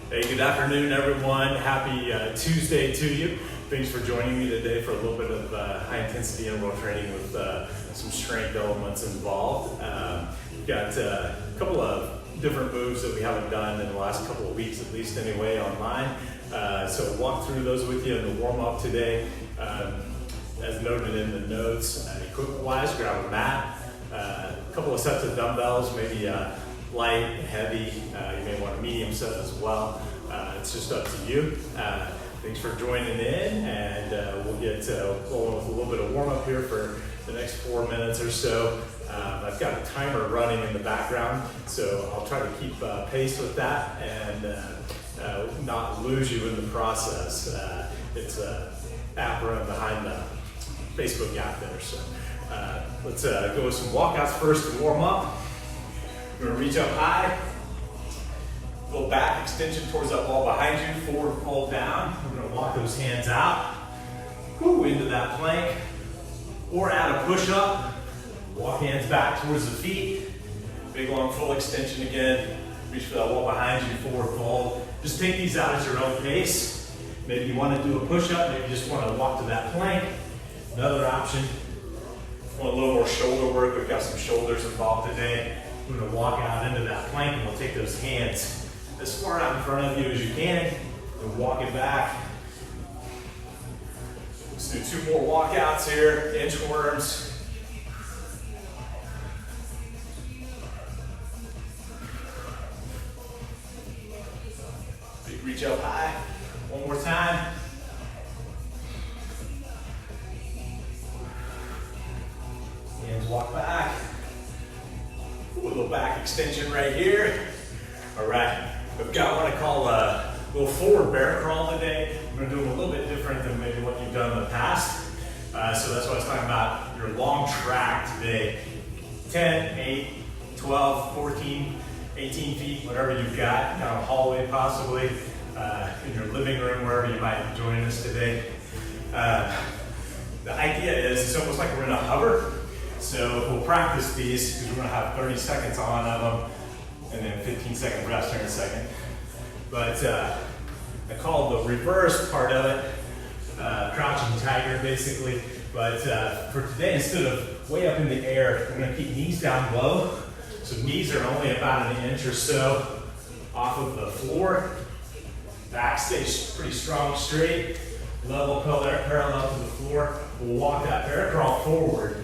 Hey, good afternoon, everyone. Happy Tuesday to you. Thanks for joining me today for a little bit of high-intensity interval training with some strength elements involved. We've got a couple of different moves that we haven't done in the last couple of weeks, at least anyway, online. So I'll walk through those with you in the warm-up today. As noted in the notes, equipment-wise, grab a mat, a couple of sets of dumbbells, maybe light, heavy. You may want a medium set as well. It's just up to you. Thanks for joining in, and we'll get going with a little bit of warm up here for the next 4 minutes or so. I've got a timer running in the background, so I'll try to keep pace with that and not lose you in the process. It's an app running behind the Facebook app there. So let's go with some walkouts first to warm up. We're gonna reach up high, little back extension towards that wall behind you, forward fold down. We're gonna walk those hands out, into that plank, or add a push up. Walk hands back towards the feet. Big long full extension again. Reach for that wall behind you, forward fold. Just take these out at your own pace. Maybe you wanna do a push up, maybe you just wanna walk to that plank. Another option, want a little more shoulder work. We've got some shoulders involved today. We're gonna walk out into that plank and we'll take those hands as far out in front of you as you can and walk it back. Let's do 2 more walkouts here, inchworms. Big reach up high, one more time. Hands walk back. A little back extension right here. All right, we've got what I call a little forward bear crawl today. We're gonna do them a little bit different than maybe what you've done in the past. So that's what I was talking about, your long track today. 10, 8, 12, 14, 18 feet, whatever you've got, down a hallway possibly, in your living room, wherever you might be joining us today. The idea is it's almost like we're in a hover. So we'll practice these because we're gonna have 30 seconds on of them and then 15-second rest here in a second. But I call the reverse part of it crouching tiger basically. But for today, instead of way up in the air, we're gonna keep knees down low. So knees are only about an inch or so off of the floor. Back stays pretty strong, straight, level parallel to the floor. We'll walk that bear crawl forward.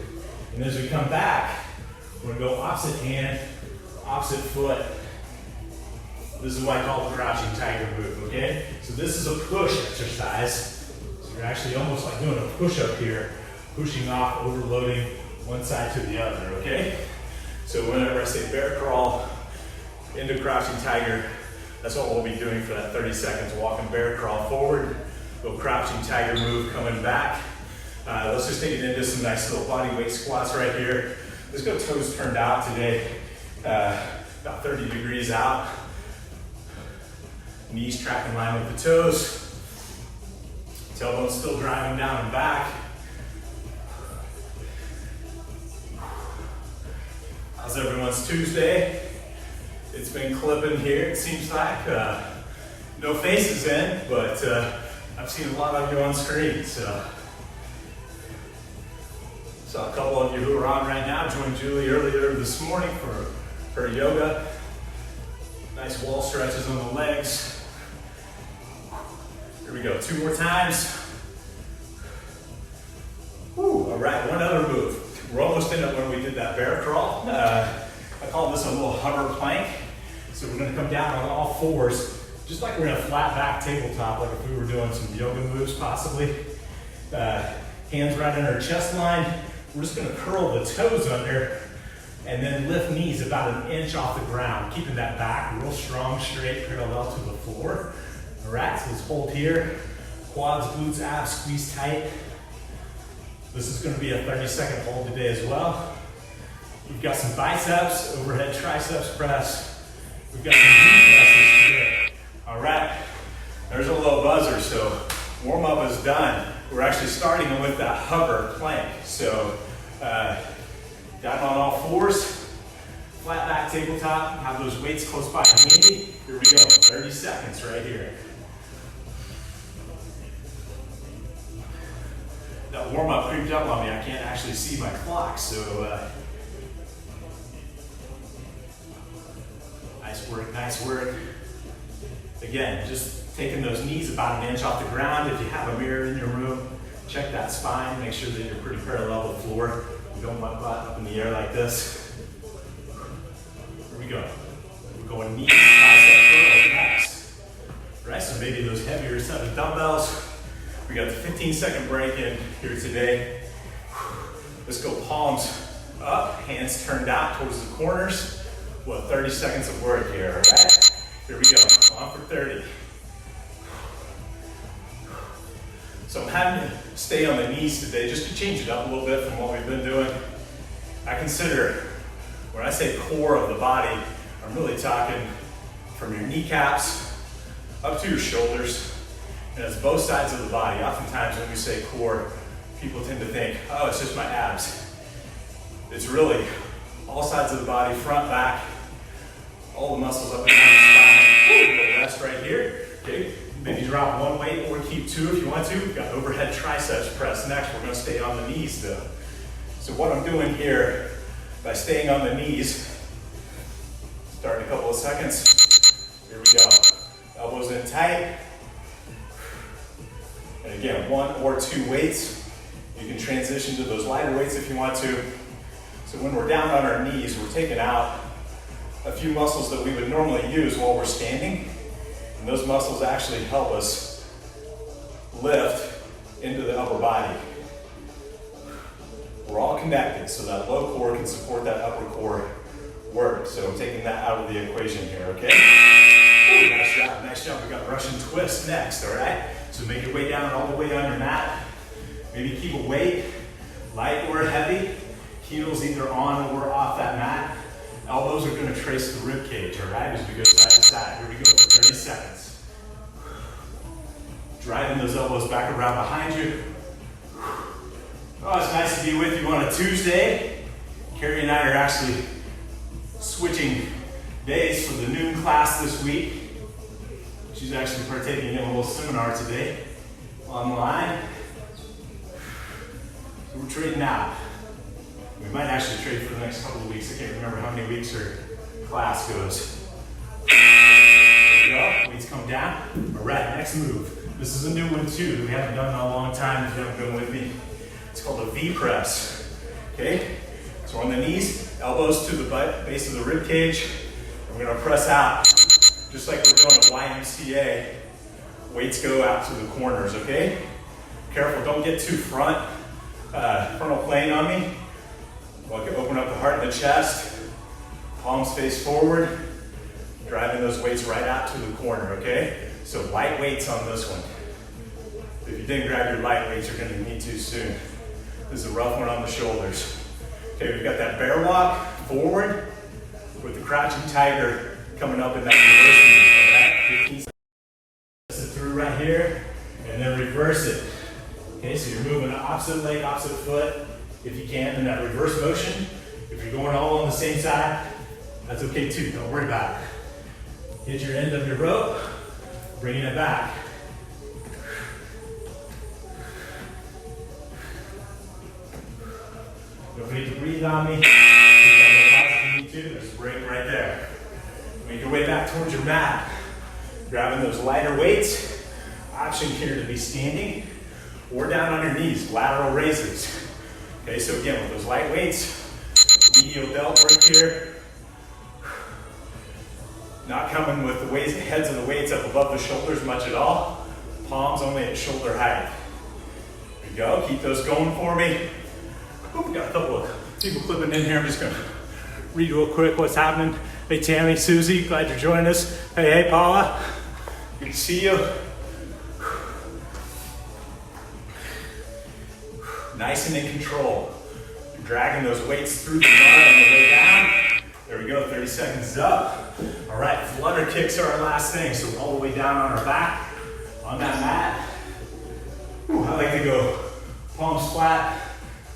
And as we come back, we're gonna go opposite hand, opposite foot. This is what I call the crouching tiger move, okay? So this is a push exercise. So you're actually almost like doing a push-up here, pushing off, overloading one side to the other, okay? So whenever I say bear crawl into crouching tiger, that's what we'll be doing for that 30 seconds. Walking bear crawl forward, little crouching tiger move coming back. Let's just take it into some nice little body weight squats right here. Let's go toes turned out today, about 30 degrees out. Knees track in line with the toes. Tailbone still driving down and back. How's everyone's Tuesday? It's been clipping here, it seems like. No faces in, but I've seen a lot of you on screen, so. Saw a couple of you who are on right now. Joined Julie earlier this morning for her yoga. Nice wall stretches on the legs. Here we go, 2 more times. Woo, all right, one other move. We're almost in it when we did that bear crawl. I call this a little hover plank. So we're gonna come down on all fours, just like we're in a flat back tabletop, like if we were doing some yoga moves possibly. Hands right under our chest line. We're just gonna curl the toes under and then lift knees about 1 inch off the ground, keeping that back real strong, straight, parallel to the floor. All right, so let's hold here. Quads, glutes, abs, squeeze tight. This is gonna be a 30-second hold today as well. We've got some biceps, overhead triceps press. We've got some knee presses today. All right, there's a low buzzer, so warm up is done. We're actually starting with that hover plank. So down on all fours, Flat back tabletop, have those weights close by and handy. Here we go, 30 seconds right here. That warm-up creeped up on me. I can't actually see my clock, so nice work, nice work. Again, just taking those knees about an inch off the ground. If you have a mirror in your room, check that spine, make sure that you're pretty parallel to the floor. You don't want butt up in the air like this. Here we go. We're going knees, bicep curl next. Right, so maybe those heavier set of dumbbells. We got the 15-second break in here today. Let's go palms up, hands turned out towards the corners. Well, 30 seconds of work here, all right? Here we go, on for 30. So I'm having to stay on the knees today just to change it up a little bit from what we've been doing. I consider, when I say core of the body, I'm really talking from your kneecaps up to your shoulders. And it's both sides of the body. Oftentimes when we say core, people tend to think, oh, it's just my abs. It's really all sides of the body, front, back, all the muscles up and down the spine. We'll rest right here. Okay, maybe drop one weight or keep two if you want to. We've got overhead triceps press next. We're gonna stay on the knees though. So what I'm doing here, by staying on the knees, start in a couple of seconds. Here we go. Elbows in tight. And again, one or two weights. You can transition to those lighter weights if you want to. So when we're down on our knees, we're taking out a few muscles that we would normally use while we're standing. And those muscles actually help us lift into the upper body. We're all connected, so that low core can support that upper core work. So I'm taking that out of the equation here, okay? Ooh, nice job, nice job. We got Russian twist next, all right? So make your way down all the way on your mat. Maybe keep a weight, light or heavy. Heels either on or off that mat. Elbows are gonna trace the rib cage, all right? As we go side to side. Here we go for 30 seconds. Driving those elbows back around behind you. Oh, it's nice to be with you on a Tuesday. Carrie and I are actually switching days for the noon class this week. She's actually partaking in a little seminar today online. So we're trading out. We might actually trade for the next couple of weeks. I can't remember how many weeks her class goes. There we go. Weights come down. All right, next move. This is a new one too that we haven't done in a long time if you haven't been with me. It's called a V press. Okay? So on the knees, elbows to the base of the rib cage. We're gonna press out, just like we're doing a YMCA. Weights go out to the corners, okay? Careful, don't get too frontal plane on me. Open up the heart and the chest. Palms face forward. Driving those weights right out to the corner, okay? So light weights on this one. If you didn't grab your light weights, you're gonna need to soon. This is a rough one on the shoulders. Okay, we've got that bear walk forward with the crouching tiger coming up in that reverse move. All right, 15 seconds through right here, and then reverse it. Okay, so you're moving opposite leg, opposite foot, if you can, in that reverse motion. If you're going all on the same side, that's okay too, don't worry about it. Hit your end of your rope, bringing it back. Don't need to breathe on me. If you need to, there's a break right there. Make your way back towards your mat. Grabbing those lighter weights. Option here to be standing or down on your knees, lateral raises. Okay, so again, with those light weights, medial delt work here. Not coming with the weights, heads of the weights up above the shoulders much at all. Palms only at shoulder height. There we go, keep those going for me. Oh, we got a couple of people clipping in here. I'm just gonna read real quick what's happening. Hey Tammy, Susie, glad you're joining us. Hey Paula, good to see you. Nice and in control. You're dragging those weights through the mud on the way down. There we go, 30 seconds up. All right, flutter kicks are our last thing. So all the way down on our back, on that mat. Ooh, I like to go palms flat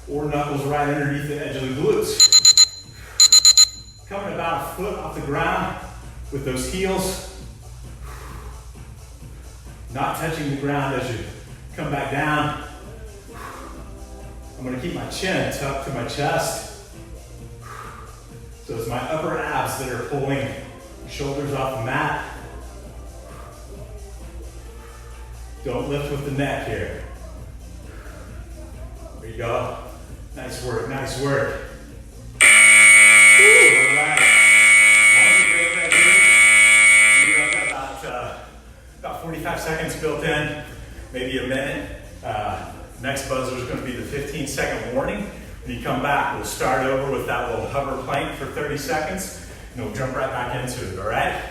or knuckles right underneath the edge of the glutes. coming about a foot off the ground with those heels not touching the ground as you come back down. I'm gonna keep my chin tucked to my chest. So it's my upper abs that are pulling shoulders off the mat. Don't lift with the neck here. There you go. Nice work, nice work. Woo, all right. Longer break right here. We've got about 45 seconds built in, maybe a minute. Next buzzer is going to be the 15-second warning. When you come back, we'll start over with that little hover plank for 30 seconds, and we'll jump right back into it, all right?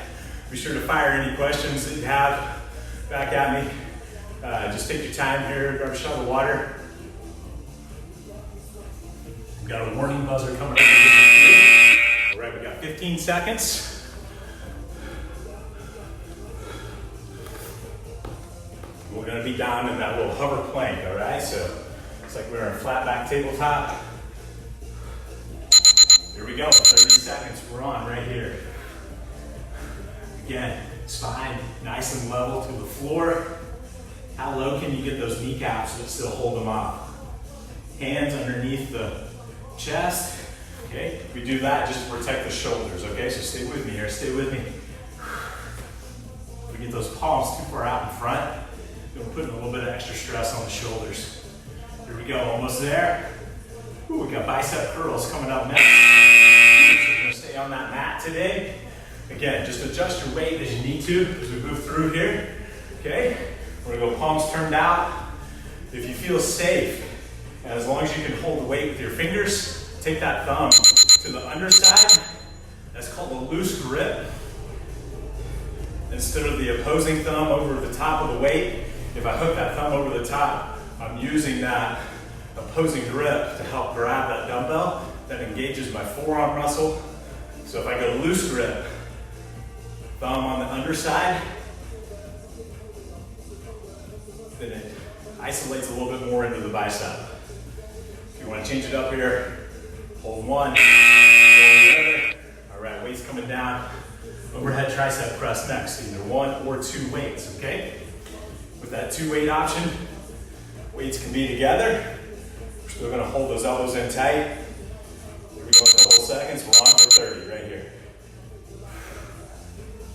Be sure to fire any questions that you have back at me. Just take your time here, grab a shot of water. We've got a warning buzzer coming up. All right, we got 15 seconds. We're gonna be down in that little hover plank, all right? So it's like we're in a flat back tabletop. Here we go, 30 seconds, we're on right here. Again, spine nice and level to the floor. How low can you get those kneecaps but still hold them up? Hands underneath the chest, okay? We do that just to protect the shoulders, okay? So stay with me here, stay with me. If we get those palms too far out in front, then we're putting a little bit of extra stress on the shoulders. Here we go, almost there. Ooh, we got bicep curls coming up next. We're gonna stay on that mat today. Again, just adjust your weight as you need to as we move through here, okay? We're gonna go palms turned out. If you feel safe, and as long as you can hold the weight with your fingers, take that thumb to the underside. That's called a loose grip. Instead of the opposing thumb over the top of the weight, if I hook that thumb over the top, I'm using that opposing grip to help grab that dumbbell. That engages my forearm muscle. So if I go loose grip, thumb on the underside, then it isolates a little bit more into the bicep. If you want to change it up here, hold one, hold the other. All right, weights coming down. Overhead tricep press next, either one or two weights, okay? With that two weight option, weights can be together. We're still gonna hold those elbows in tight. Here we go, a couple of seconds, we're on for 30 right here.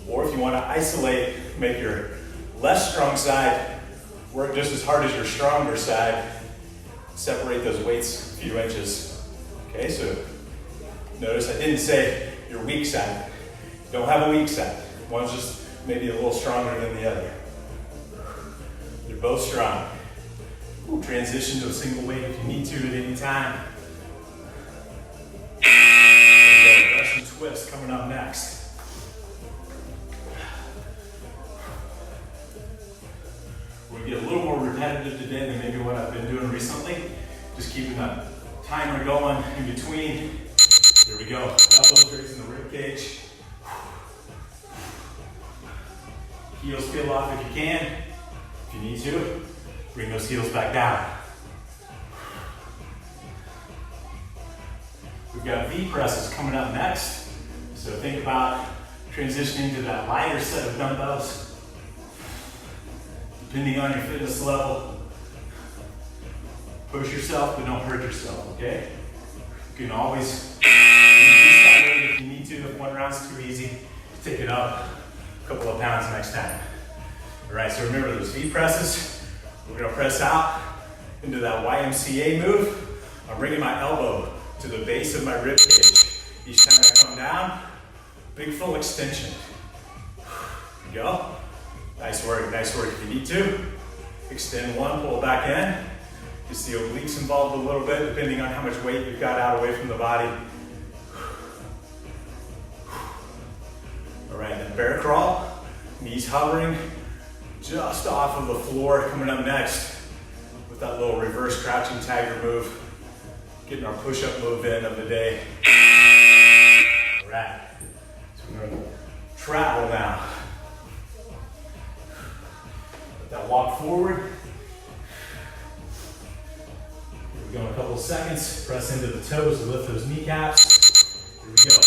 Or if you wanna isolate, make your less strong side work just as hard as your stronger side, separate those weights a few inches. Okay, so notice I didn't say your weak side. Don't have a weak side. One's just maybe a little stronger than the other. They're both strong. Ooh, transition to a single weight if you need to at any time. There we go, Russian twist coming up next. We're gonna get a little more repetitive today than maybe what I've been doing recently. Just keeping that timer going in between. Here we go, elbows raising the rib cage. Heels peel off if you can. If you need to, bring those heels back down. We've got V presses coming up next. So think about transitioning to that lighter set of dumbbells. Depending on your fitness level, push yourself, but don't hurt yourself, okay? You can always increase that weight if you need to. If one round's too easy, take it up a couple of pounds next time. All right, so remember those V presses. We're gonna press out into that YMCA move. I'm bringing my elbow to the base of my rib cage. Each time I come down, big full extension. There you go. Nice work, nice work. If you need to, extend one, pull it back in. Just the obliques involved a little bit, depending on how much weight you've got out away from the body. All right, then bear crawl, knees hovering just off of the floor. Coming up next with that little reverse crouching tiger move, getting our push-up move in of the day. All right, so we're gonna travel now. That walk forward. Here we go in a couple of seconds. Press into the toes to lift those kneecaps. Here we go.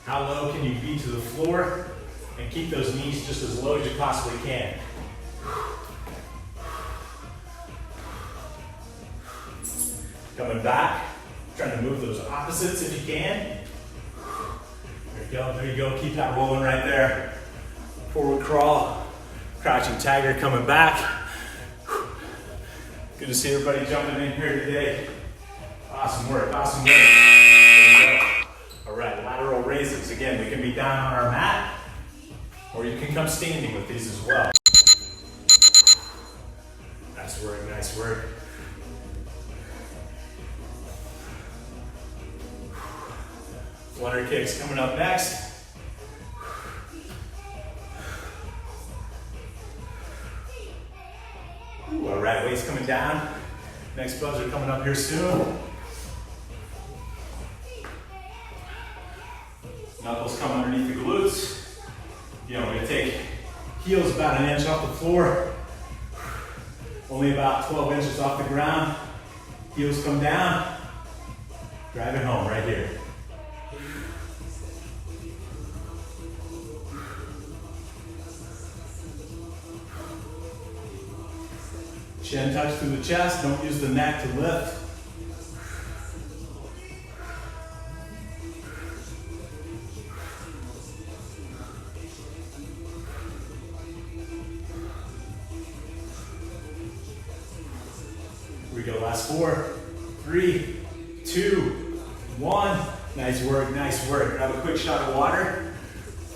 How low can you be to the floor and keep those knees just as low as you possibly can. Coming back, trying to move those opposites if you can. There you go, keep that rolling right there. Forward crawl, crouching tiger coming back. Good to see everybody jumping in here today. Awesome work, awesome work. There you go. All right, lateral raises. Again, we can be down on our mat, or you can come standing with these as well. Nice work, nice work. Flutter kicks coming up next. Ooh, all right, weights coming down. Next buzzer coming up here soon. Knuckles come underneath the glutes. You know, we're gonna take heels about an inch off the floor. Only about 12 inches off the ground. Heels come down. Drive it home right here. Chin touch through the chest, don't use the neck to lift. Here we go, last 4, 3, 2, 1. Nice work, nice work. Grab a quick shot of water.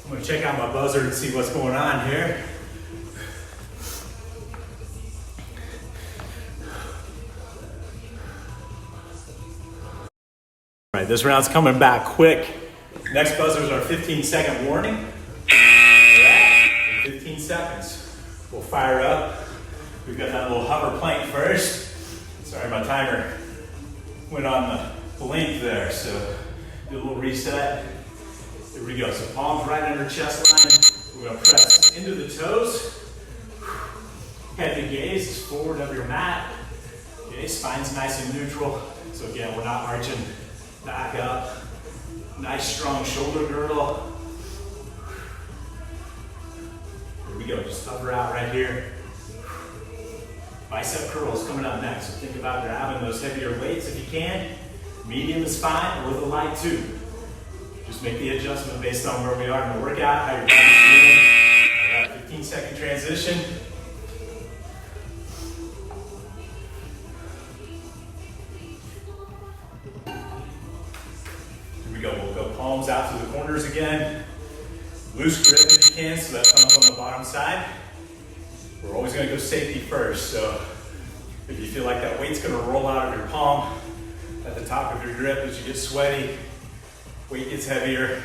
I'm gonna check out my buzzer and see what's going on here. All right, this round's coming back quick. Next buzzers are 15-second warning. All right, in 15 seconds, we'll fire up. We've got that little hover plank first. Sorry, my timer went on the blink there, so do a little reset. Here we go, so palms right under chest line. We're gonna press into the toes. Head to gaze is forward of your mat. Okay, spine's nice and neutral. So again, we're not arching back up. Nice strong shoulder girdle. Here we go, just hover out right here. Bicep curls coming up next. So think about grabbing those heavier weights if you can. Medium is fine, or with a light too. Just make the adjustment based on where we are in the workout, how your body's feeling. All right, 15-second transition. We'll go palms out to the corners again. Loose grip if you can, so that thumb's on the bottom side. We're always gonna go safety first, so if you feel like that weight's gonna roll out of your palm at the top of your grip as you get sweaty, weight gets heavier,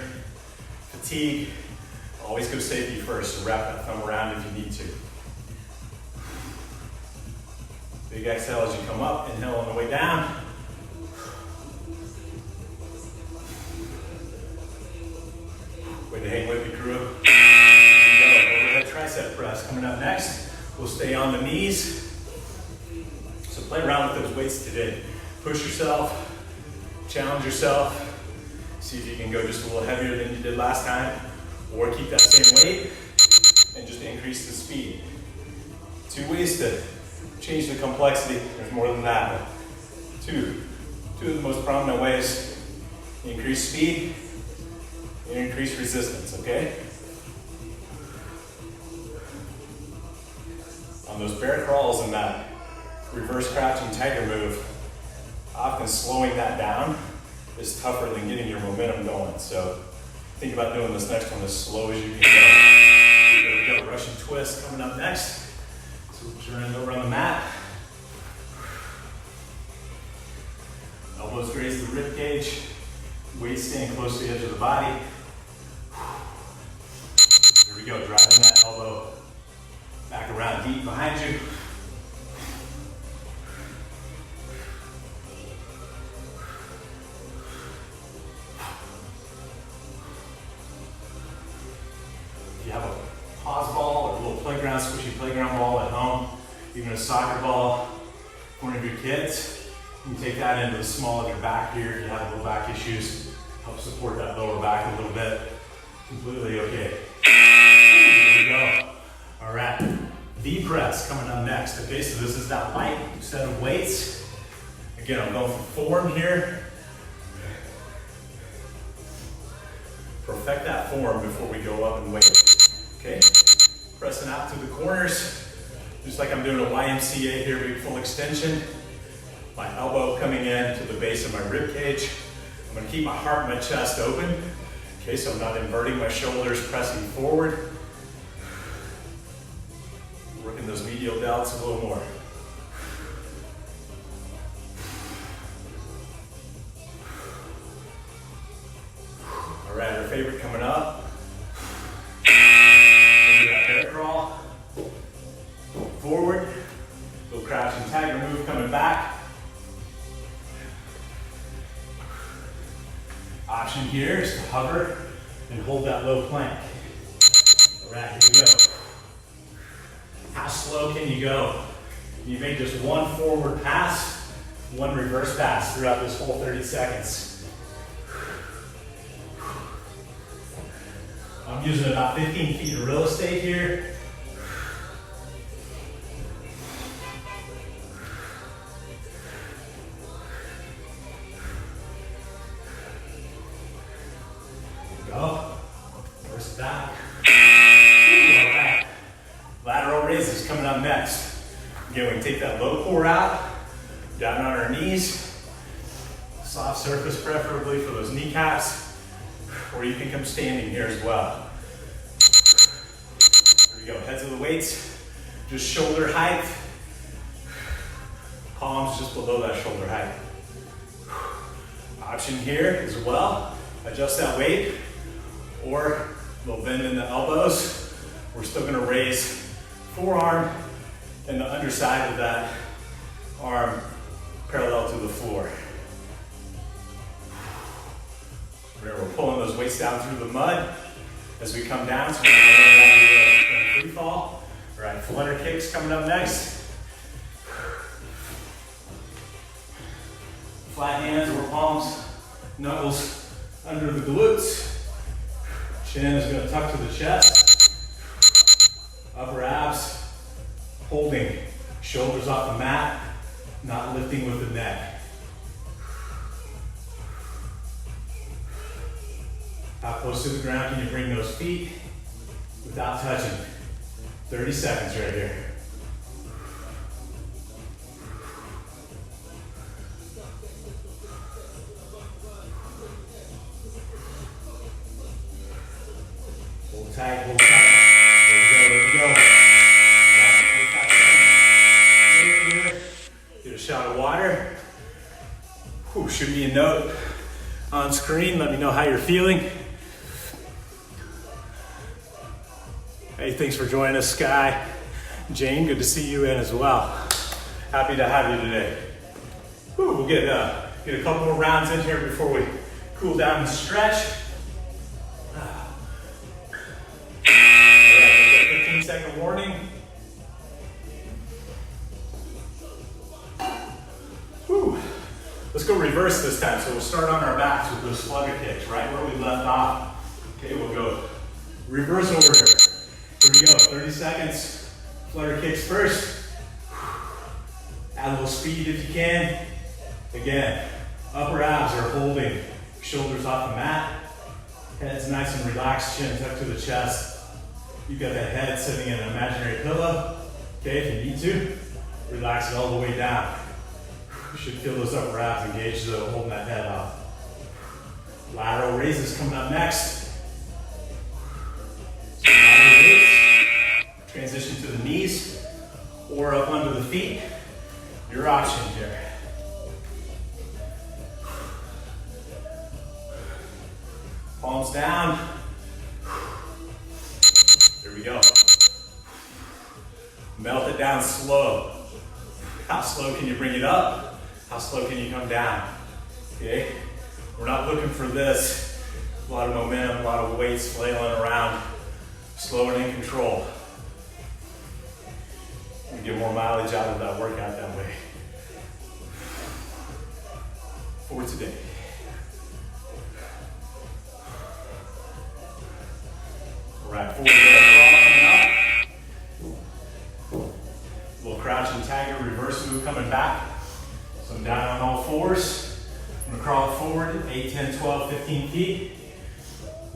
fatigue, always go safety first, so wrap that thumb around if you need to. Big exhale as you come up, inhale on the way down. Way to hang with me, crew. Here we go, overhead tricep press coming up next. We'll stay on the knees. So play around with those weights today. Push yourself, challenge yourself. See if you can go just a little heavier than you did last time, or keep that same weight and just increase the speed. 2 ways to change the complexity. There's more than that, but two of the most prominent ways: increase speed and increase resistance, okay? On those bear crawls and that reverse crouching tiger move, often slowing that down is tougher than getting your momentum going. So think about doing this next one as slow as you can go. There we go, Russian twist coming up next. So we're turning over on the mat. Elbows graze the rib cage. Weight staying close to the edge of the body. Here we go, driving that elbow back around deep behind you. If you have a pause ball or a little playground, squishy playground ball at home, even a soccer ball for one of your kids, you can take that into the small of your back here if you have low back issues. Help support that lower back a little bit. Completely okay. Here we go. All right, V press coming up next. Okay, so this is that light set of weights. Again, I'm going for form here. Perfect that form before we go up and weight. Okay, pressing out to the corners, just like I'm doing a YMCA here, big full extension. My elbow coming in to the base of my rib cage. I'm gonna keep my heart and my chest open. Okay, so I'm not inverting my shoulders, pressing forward. Working those medial delts a little more. All right, our favorite coming up. Into that bear crawl. Forward. Little crouching tiger move coming back. Option here is to hover and hold that low plank. All right, here we go. How slow can you go? You make just one forward pass, one reverse pass throughout this whole 30 seconds. I'm using about 15 feet of real estate here. Go. First back. All right. Lateral raises coming up next. Again, we can take that low core out, down on our knees. Soft surface preferably for those kneecaps, or you can come standing here as well. Here we go, heads of the weights, just shoulder height. Palms just below that shoulder height. Option here as well, adjust that weight, or a little bend in the elbows. We're still gonna raise forearm and the underside of that arm parallel to the floor. Remember, we're pulling those weights down through the mud as we come down, so we're gonna free fall. All right, flutter kicks coming up next. Flat hands or palms, knuckles under the glutes. Chin is going to tuck to the chest. Upper abs, holding. Shoulders off the mat, not lifting with the neck. How close to the ground can you bring those feet without touching? 30 seconds right here. Hold tight, hold tight. There we go, there we go. Get a shot of water. Whew, shoot me a note on screen. Let me know how you're feeling. Hey, thanks for joining us, Sky. Jane, good to see you in as well. Happy to have you today. Whew, we'll get a couple more rounds in here before we cool down and stretch. All right, 15-second warning. Whew. Let's go reverse this time. So we'll start on our backs with those flutter kicks, right where we left off. Okay, we'll go reverse over here. Here we go, 30 seconds. Flutter kicks first. Add a little speed if you can. Again, upper abs are holding. Shoulders off the mat. Head's nice and relaxed, chin tucked to the chest. You've got that head sitting in an imaginary pillow. Okay, if you need to, relax it all the way down. You should feel those upper abs engaged though, holding that head up. Lateral raises coming up next. So lateral raise. Transition to the knees or up under the feet. Your option here. Palms down. Here we go. Melt it down slow. How slow can you bring it up? How slow can you come down? Okay? We're not looking for this. A lot of momentum, a lot of weights flailing around. Slow and in control. We get more mileage out of that workout that way. For today. right, forward air crawl coming up. Little crouching tiger, reverse move coming back. So I'm down on all fours. I'm gonna crawl it forward, 8, 10, 12, 15 feet.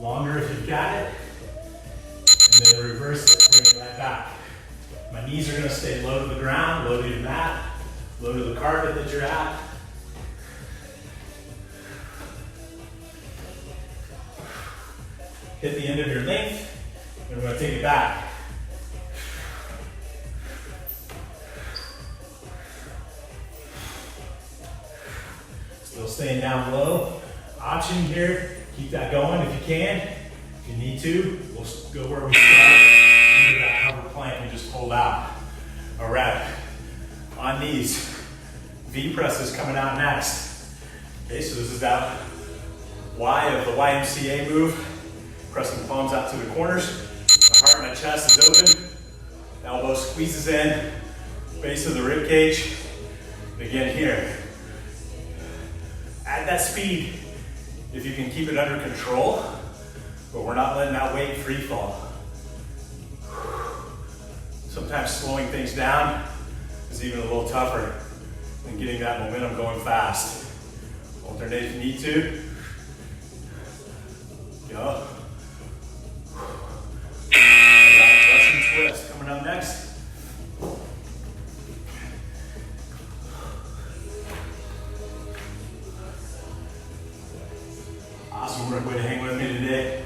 Longer if you've got it. And then reverse it, bring it right back. My knees are gonna stay low to the ground, low to your mat, low to the carpet that you're at. Hit the end of your length, and we're gonna take it back. Still staying down low. Option here, keep that going if you can. If you need to, we'll go where we started, into that hover plank we just pulled out. All right, on knees. V presses coming out next. Okay, so this is that Y of the YMCA move. Pressing palms out to the corners. My heart and my chest is open. Elbow squeezes in. Base of the rib cage. Again here. Add that speed if you can keep it under control, but we're not letting that weight free fall. Sometimes slowing things down is even a little tougher than getting that momentum going fast. Alternate if you need to. Go. Russian twist coming up next. Awesome work, way to hang with me today.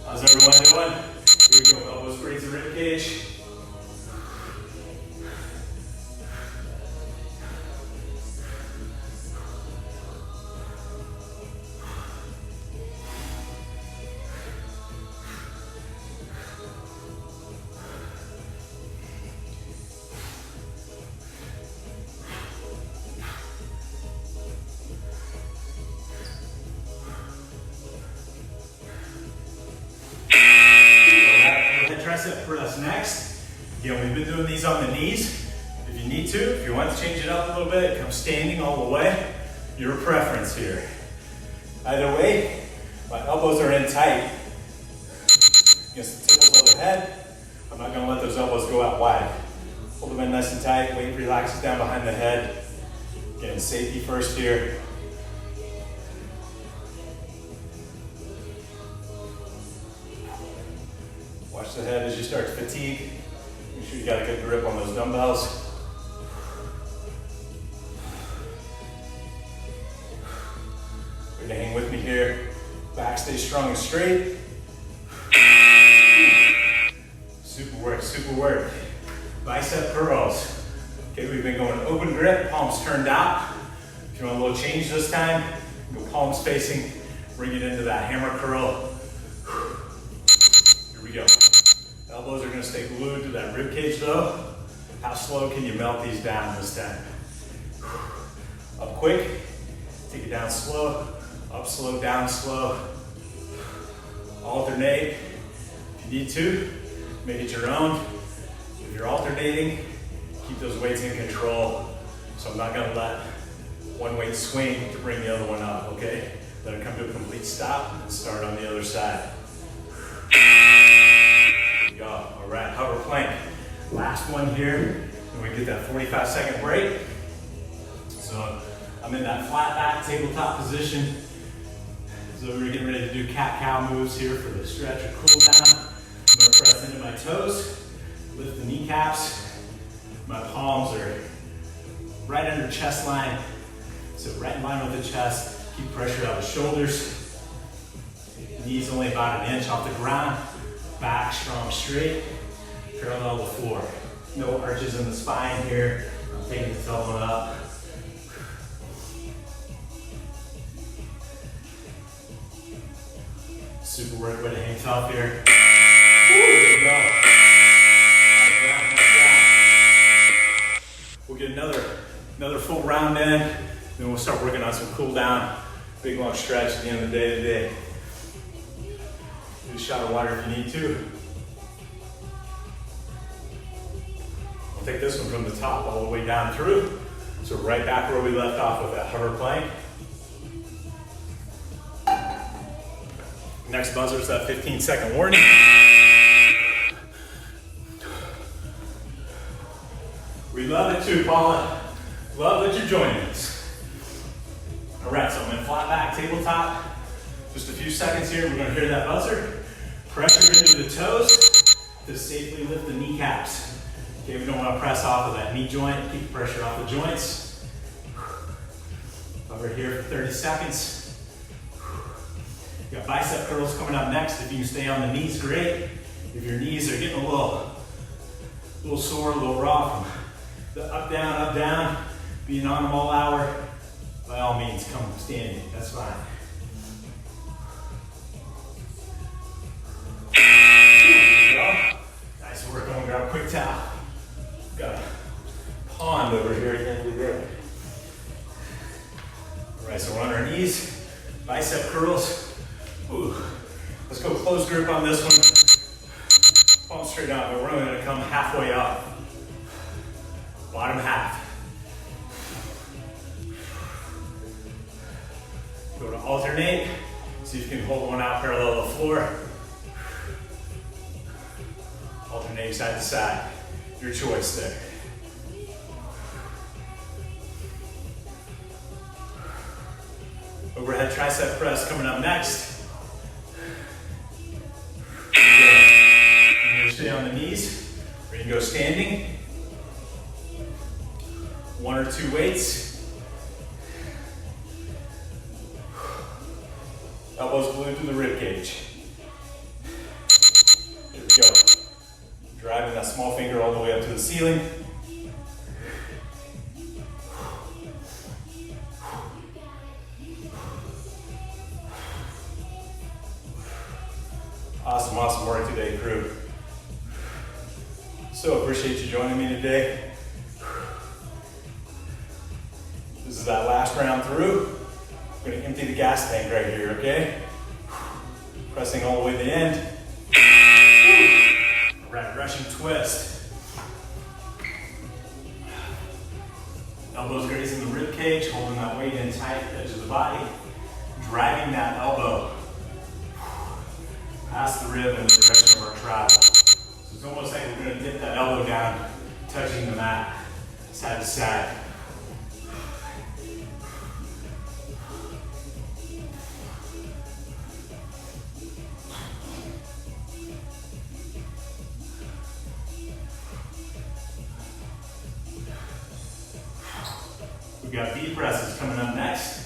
How's everyone doing? Here we go, elbows raise the rib cage. Tricep press next. Again, we've been doing these on the knees. If you need to, if you want to change it up a little bit, come standing all the way. Your preference here. Either way, my elbows are in tight against the tipples of the head. I'm not going to let those elbows go out wide. Hold them in nice and tight. Weight relaxes down behind the head. Again, safety first here. Watch the head as you start to fatigue. Make sure you got a good grip on those dumbbells. Way to hang with me here. Back stays strong and straight. Super work, super work. Bicep curls. Okay, we've been going open grip, palms turned out. If you want a little change this time, go palms facing, bring it into that hammer curl. Here we go. Elbows are gonna stay glued to that rib cage though. How slow can you melt these down this time? Up quick, take it down slow, up slow, down slow. Alternate, if you need to, make it your own. If you're alternating, keep those weights in control. So I'm not gonna let one weight swing to bring the other one up, okay? Let it come to a complete stop and start on the other side. Go. All right, hover plank. Last one here, and we get that 45-second break. So I'm in that flat back tabletop position. So we're getting ready to do cat-cow moves here for the stretch or cool down. I'm gonna press into my toes, lift the kneecaps. My palms are right under chest line. So right in line with the chest. Keep pressure out of the shoulders. Knees only about 1 inch off the ground. Back strong straight, parallel to the floor. No arches in the spine here. I'm taking the tailbone up. Super work, way to hang tough here. There we go. Nice job. We'll get another full round in, then we'll start working on some cool down. Big long stretch at the end of the day today. Do a shot of water if you need to. I'll take this one from the top all the way down through. So right back where we left off with that hover plank. Next buzzer is that 15-second warning. We love it too, Paula. Love that you're joining us. All right, so I'm in flat back tabletop. Just a few seconds here, we're gonna hear that buzzer. Pressure into the toes to safely lift the kneecaps. Okay, we don't wanna press off of that knee joint. Keep the pressure off the joints. Over here for 30 seconds. You got bicep curls coming up next. If you can stay on the knees, great. If your knees are getting a little sore, a little raw from the up, down, being on them all hour, by all means, come standing, that's fine. There you go. Nice work, I'm gonna grab a quick towel. Got a pond over here at the end of the day. All right, so we're on our knees, bicep curls. Ooh. Let's go closed grip on this one. Palm straight out, but we're only gonna come halfway up. Bottom half. Go to alternate. See if you can hold one out parallel to the floor. Alternate side to side. Your choice there. Overhead tricep press coming up next. You're gonna stay on the knees, or you can go standing. 1 or 2 weights. Elbows glued to the rib cage. Here we go. Driving that small finger all the way up to the ceiling. Awesome, awesome work today, crew. So appreciate you joining me today. This is that last round through. I'm gonna empty the gas tank right here, okay? Pressing all the way to the end. All right, Russian twist. Elbows grazing the rib cage, holding that weight in tight, edge of the body. Driving that elbow past the rib in the direction of our travel. So it's almost like we're gonna dip that elbow down, touching the mat, side to side. We've got V presses coming up next.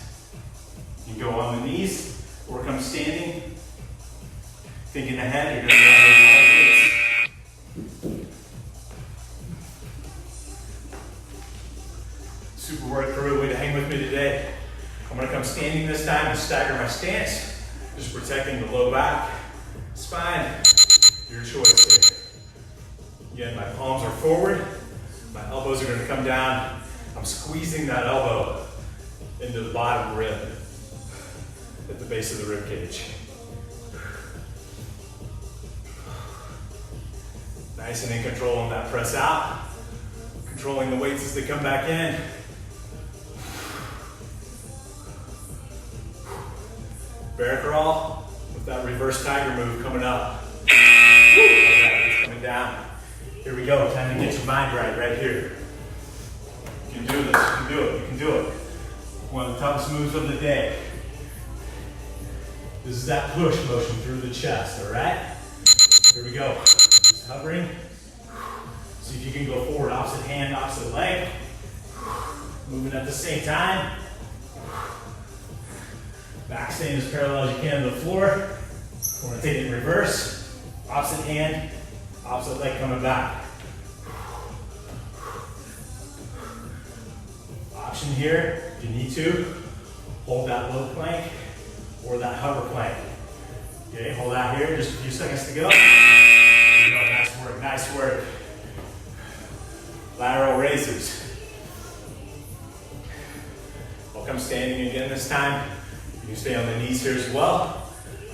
You can go on the knees or come standing. Thinking ahead, you're going to be on the weights. Super work crew, way to hang with me today. I'm going to come standing this time and stagger my stance. Just protecting the low back, spine. Your choice here. Again, my palms are forward. My elbows are going to come down. I'm squeezing that elbow into the bottom rib at the base of the rib cage. Nice and in control on that press out. Controlling the weights as they come back in. Bear crawl with that reverse tiger move coming up. Alright, it's coming down. Here we go, time to get your mind right here. You can do this, you can do it, you can do it. One of the toughest moves of the day. This is that push motion through the chest, all right? Here we go. Just hovering. See if you can go forward, opposite hand, opposite leg. Moving at the same time. Back staying as parallel as you can to the floor. We're gonna take it in reverse. Opposite hand, opposite leg coming back. Option here, if you need to, hold that low plank or that hover plank. Okay, hold out here, just a few seconds to go. There you go, nice work, nice work. Lateral raises. I'll come standing again this time. You can stay on the knees here as well.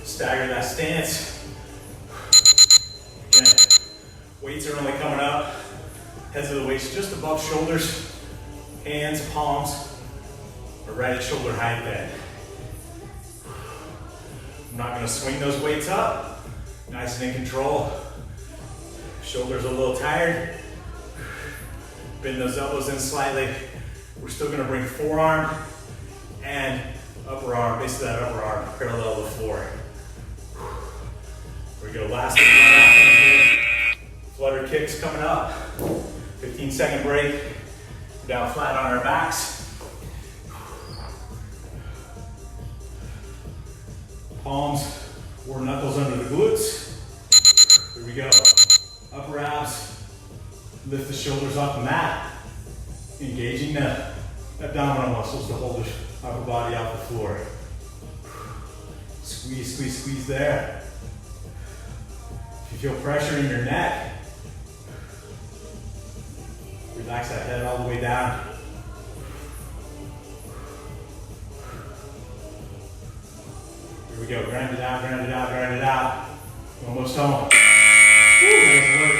Stagger that stance. Again, weights are only coming up. Heads of the weights just above shoulders. Hands, palms are right at shoulder height then. I'm not gonna swing those weights up. Nice and in control. Shoulders a little tired. Bend those elbows in slightly. We're still gonna bring forearm and upper arm, base of that upper arm, parallel to the floor. Here we go, last one coming here. Flutter kicks coming up. 15-second break. Down flat on our backs. Palms or knuckles under the glutes. Here we go. Upper abs. Lift the shoulders off the mat. Engaging the abdominal muscles to hold the upper body off the floor. Squeeze, squeeze, squeeze there. If you feel pressure in your neck, relax that head all the way down. Here we go, grind it out, grind it out, grind it out. Almost home. Woo, nice work.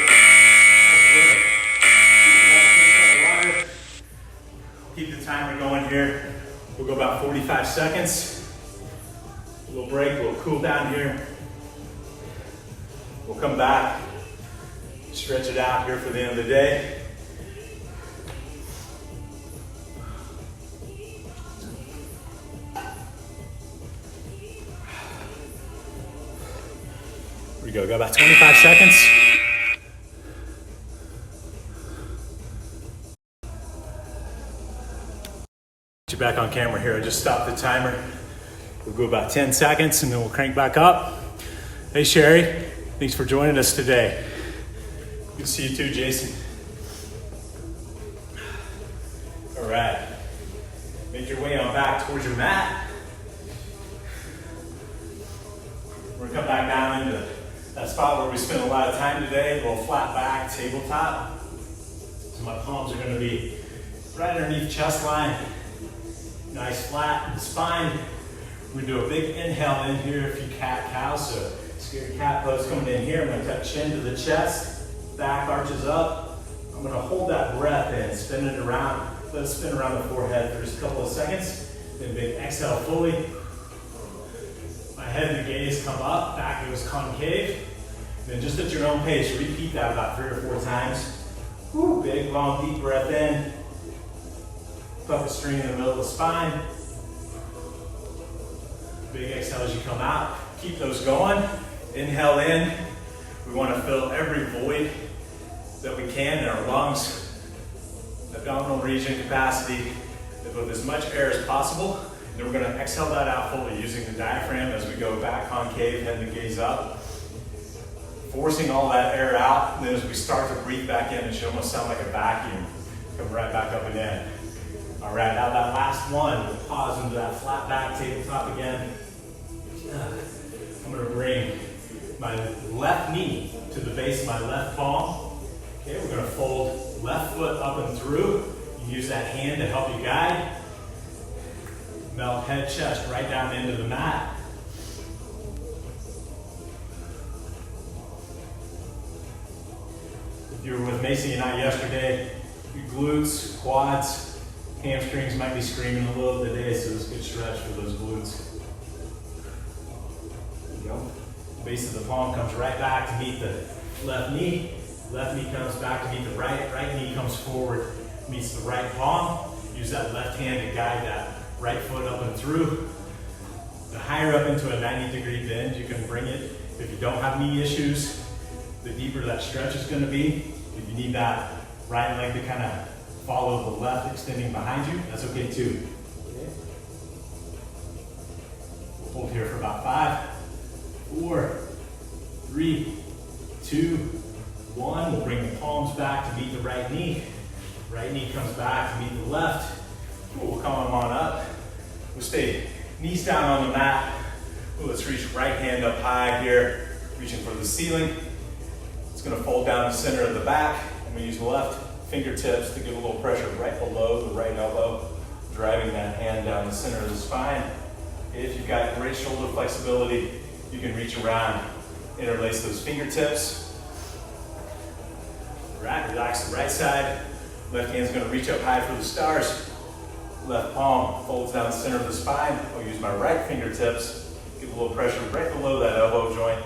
Nice work. Keep the timer going here. We'll go about 45 seconds. We'll break, we'll cool down here. We'll come back, stretch it out here for the end of the day. Here we go, got about 25 seconds. Get you back on camera here. I just stopped the timer. We'll go about 10 seconds and then we'll crank back up. Hey Sherry, thanks for joining us today. Good to see you too, Jason. All right, make your way on back towards your mat. We're gonna come back down into that spot where we spent a lot of time today, a little flat back, tabletop. So my palms are gonna be right underneath chest line. Nice flat spine. We're gonna do a big inhale in here if you cat-cow, so scary cat pose coming in here. I'm gonna tuck chin to the chest, back arches up. I'm gonna hold that breath in, spin it around. Let it spin around the forehead for just a couple of seconds. Then big exhale fully. My head and the gaze come up, back goes concave. Then just at your own pace, repeat that about 3 or 4 times. Woo, big, long, deep breath in. Puppet string in the middle of the spine. Big exhale as you come out. Keep those going. Inhale in. We want to fill every void that we can in our lungs, abdominal region capacity, with as much air as possible. Then we're going to exhale that out fully using the diaphragm as we go back concave, head and gaze up. Forcing all that air out. And then as we start to breathe back in, it should almost sound like a vacuum. Come right back up and in. All right, now that last one, we'll pause into that flat back tabletop again. I'm gonna bring my left knee to the base of my left palm. Okay, we're gonna fold left foot up and through. You can use that hand to help you guide. Melt head, chest right down into the mat. If you were with Macy and I yesterday, your glutes, quads, hamstrings might be screaming a little today, so this is a good stretch for those glutes. There you go. The base of the palm comes right back to meet the left knee. Left knee comes back to meet the right. Right knee comes forward, meets the right palm. Use that left hand to guide that right foot up and through. The higher up into a 90-degree bend you can bring it. If you don't have knee issues, the deeper that stretch is going to be. If you need that right leg to kind of follow the left extending behind you, that's okay too. Okay. We'll hold here for about 5, 4, 3, 2, 1. We'll bring the palms back to meet the right knee. Right knee comes back to meet the left. Cool, we'll come on up. We'll stay knees down on the mat. Ooh, let's reach right hand up high here, reaching for the ceiling. It's gonna fold down the center of the back, and we use the left fingertips to give a little pressure right below the right elbow, driving that hand down the center of the spine. If you've got great shoulder flexibility, you can reach around, interlace those fingertips. All right, relax the right side. Left hand's gonna reach up high for the stars. Left palm folds down the center of the spine. I'll use my right fingertips Give a little pressure right below that elbow joint,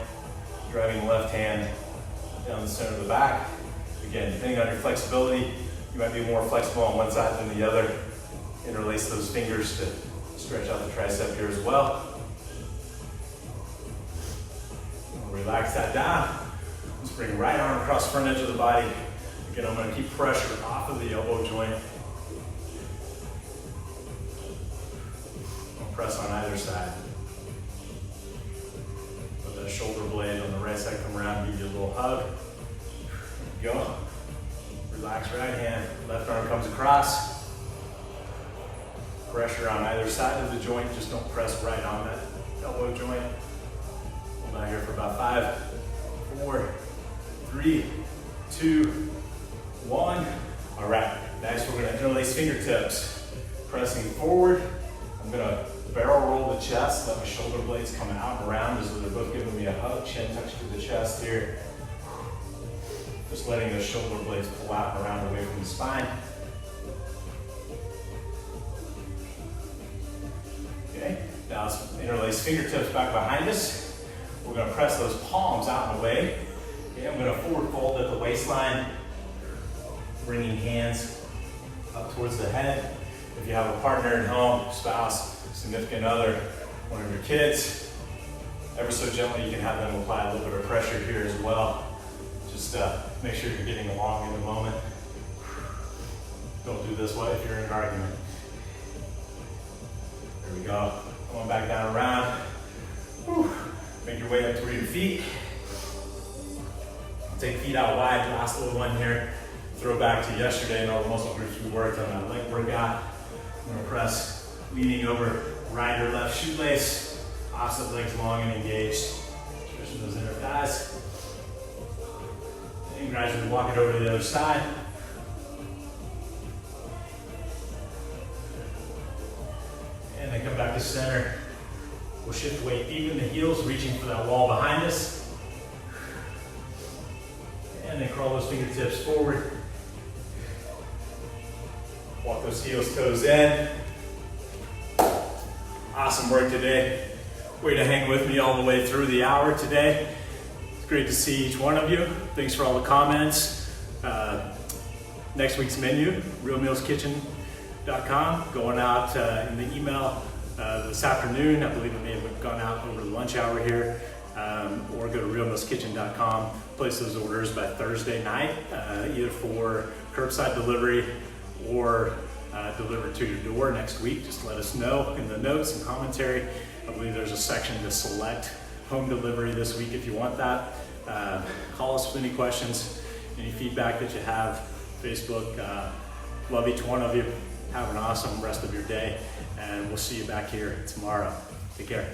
driving the left hand down the center of the back. Again, depending on your flexibility, you might be more flexible on one side than the other. Interlace those fingers to stretch out the tricep here as well. Relax that down. Let's bring right arm across front edge of the body. Again, I'm going to keep pressure off of the elbow joint. I'll press on either side. Let that shoulder blade on the right side come around, give you a little hug. There we go. Relax right hand, left arm comes across. Pressure on either side of the joint, just don't press right on that elbow joint. Hold on here for about 5, 4, 3, 2, 1. All right, next we're gonna interlace fingertips. Pressing forward, I'm gonna barrel roll the chest, let my shoulder blades come out and around as though they're both giving me a hug, chin touch to the chest here. Just letting those shoulder blades pull out and around away from the spine. Okay, now let's interlace fingertips back behind us. We're gonna press those palms out and away. Okay, I'm gonna forward fold at the waistline, bringing hands up towards the head. If you have a partner at home, spouse, significant other, one of your kids, ever so gently you can have them apply a little bit of pressure here as well. Just make sure you're getting along in the moment. Don't do this way if you're in an argument. There we go. Come on back down around. Whew. Make your way up toward your feet. Take feet out wide, last little one here. Throw back to yesterday and all the muscle groups we worked on that leg workout. I'm gonna press, leaning over right or left shoelace, opposite legs long and engaged. Stretching those inner thighs. And gradually walk it over to the other side. And then come back to center. We'll shift weight deep in the heels, reaching for that wall behind us. And then crawl those fingertips forward. Walk those heels, toes in. Awesome work today. Way to hang with me all the way through the hour today. It's great to see each one of you. Thanks for all the comments. Next week's menu, realmealskitchen.com, going out in the email this afternoon. I believe it may have gone out over the lunch hour here. Or go to realmealskitchen.com, place those orders by Thursday night, either for curbside delivery or delivered to your door next week. Just let us know in the notes and commentary. I believe there's a section to select home delivery this week if you want that. Call us with any questions, any feedback that you have. Facebook, love each one of you. Have an awesome rest of your day, and we'll see you back here tomorrow. Take care.